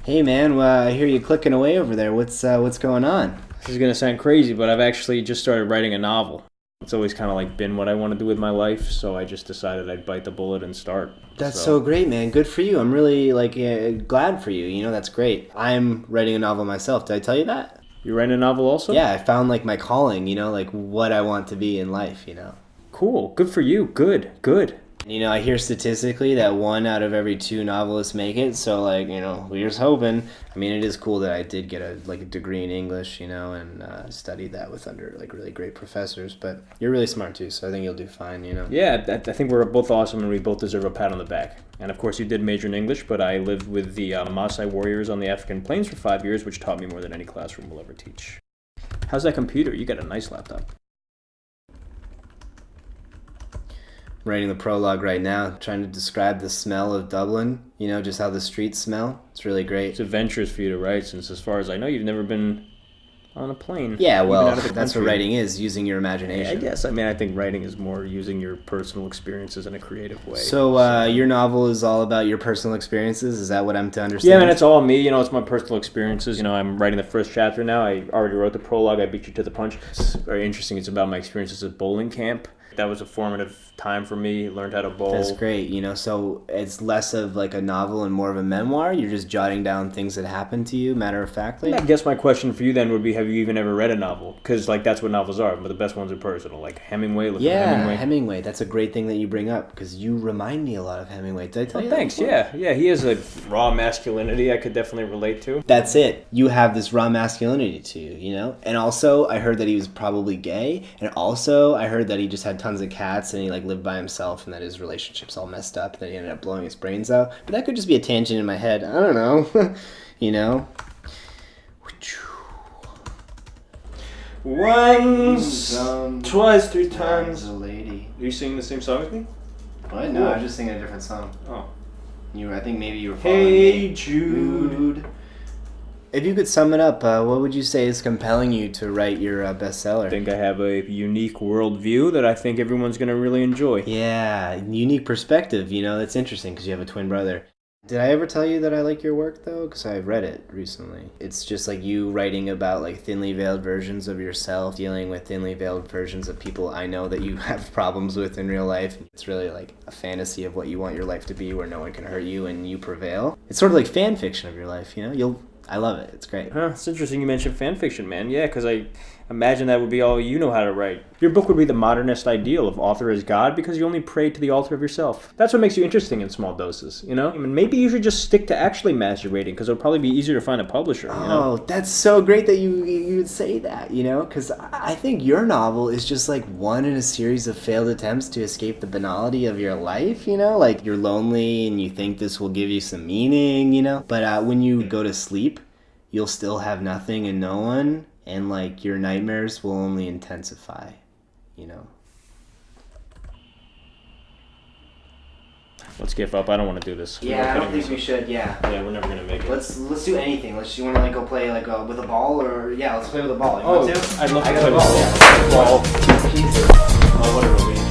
Hey man, I hear you clicking away over there. What's going on? This is gonna sound crazy, but I've actually just started writing a novel. It's always kind of like been what I want to do with my life, so I just decided I'd bite the bullet and start. That's so great, man. Good for you. I'm really glad for you. You know, that's great. I'm writing a novel myself. Did I tell you that? You're writing a novel also? Yeah, I found like my calling. You know, like what I want to be in life. You know. Cool. Good for you. Good. Good. You know, I hear statistically that 1 out of every 2 novelists make it. So, like, you know, we're just hoping. I mean, it is cool that I did get a degree in English, you know, and studied that with under like really great professors. But you're really smart too, so I think you'll do fine. You know. Yeah, I think we're both awesome, and we both deserve a pat on the back. And of course, you did major in English, but I lived with the Maasai warriors on the African plains for 5 years, which taught me more than any classroom will ever teach. How's that computer? You got a nice laptop. Writing the prologue right now, trying to describe the smell of Dublin, you know, just how the streets smell. It's really great. It's adventurous for you to write, since as far as I know, you've never been on a plane. Yeah, well, out of the that's what country. writing is, using your imagination. I guess. I mean, I think writing is more using your personal experiences in a creative way. So your novel is all about your personal experiences? Is that what I'm to understand? Yeah, man, it's all me. You know, it's my personal experiences. You know, I'm writing the first chapter now. I already wrote the prologue. I beat you to the punch. It's very interesting. It's about my experiences at bowling camp. That was a formative time for me. Learned how to bowl. That's great. You know, so it's less of like a novel and more of a memoir. You're just jotting down things that happened to you, matter of factly. I guess my question for you then would be, have you even ever read a novel? Because like that's what novels are, but the best ones are personal. Like Hemingway. Look at Hemingway. That's a great thing that you bring up because you remind me a lot of Hemingway. Did I tell you thanks. that? Yeah. He has a raw masculinity I could definitely relate to. That's it. You have this raw masculinity to you, you know? And also, I heard that he was probably gay. And also, I heard that he just had tons of cats and he like lived by himself and that his relationship's all messed up and then he ended up blowing his brains out. But that could just be a tangent in my head. I don't know. You know? Once, twice, 3 times. A lady. Are you singing the same song as me? What? No, I was just singing a different song. Oh. I think maybe you were following me. Hey Jude. If you could sum it up, what would you say is compelling you to write your bestseller? I think I have a unique worldview that I think everyone's going to really enjoy. Yeah, unique perspective, you know, that's interesting because you have a twin brother. Did I ever tell you that I like your work, though? Because I've read it recently. It's just like you writing about like thinly veiled versions of yourself, dealing with thinly veiled versions of people I know that you have problems with in real life. It's really like a fantasy of what you want your life to be where no one can hurt you and you prevail. It's sort of like fan fiction of your life, you know? I love it. It's great. Huh, it's interesting you mentioned fan fiction, man. Yeah, because I imagine that would be all you know how to write. Your book would be the modernist ideal of author as God because you only pray to the altar of yourself. That's what makes you interesting in small doses, you know? I mean, maybe you should just stick to actually masturbating because it'll probably be easier to find a publisher, you know? Oh, that's so great that you would say that, you know? Because I think your novel is just like one in a series of failed attempts to escape the banality of your life, you know? Like you're lonely and you think this will give you some meaning, you know? But when you go to sleep, you'll still have nothing and no one, and like your nightmares will only intensify, you know? Let's give up. I don't want to do this. Yeah, I don't think we should, yeah. Yeah, we're never going to make it. Let's do anything. You want to like go play like with a ball or yeah, let's play with a ball. You want to? I'd love to I got play a ball. with a ball. Jesus. Oh, whatever.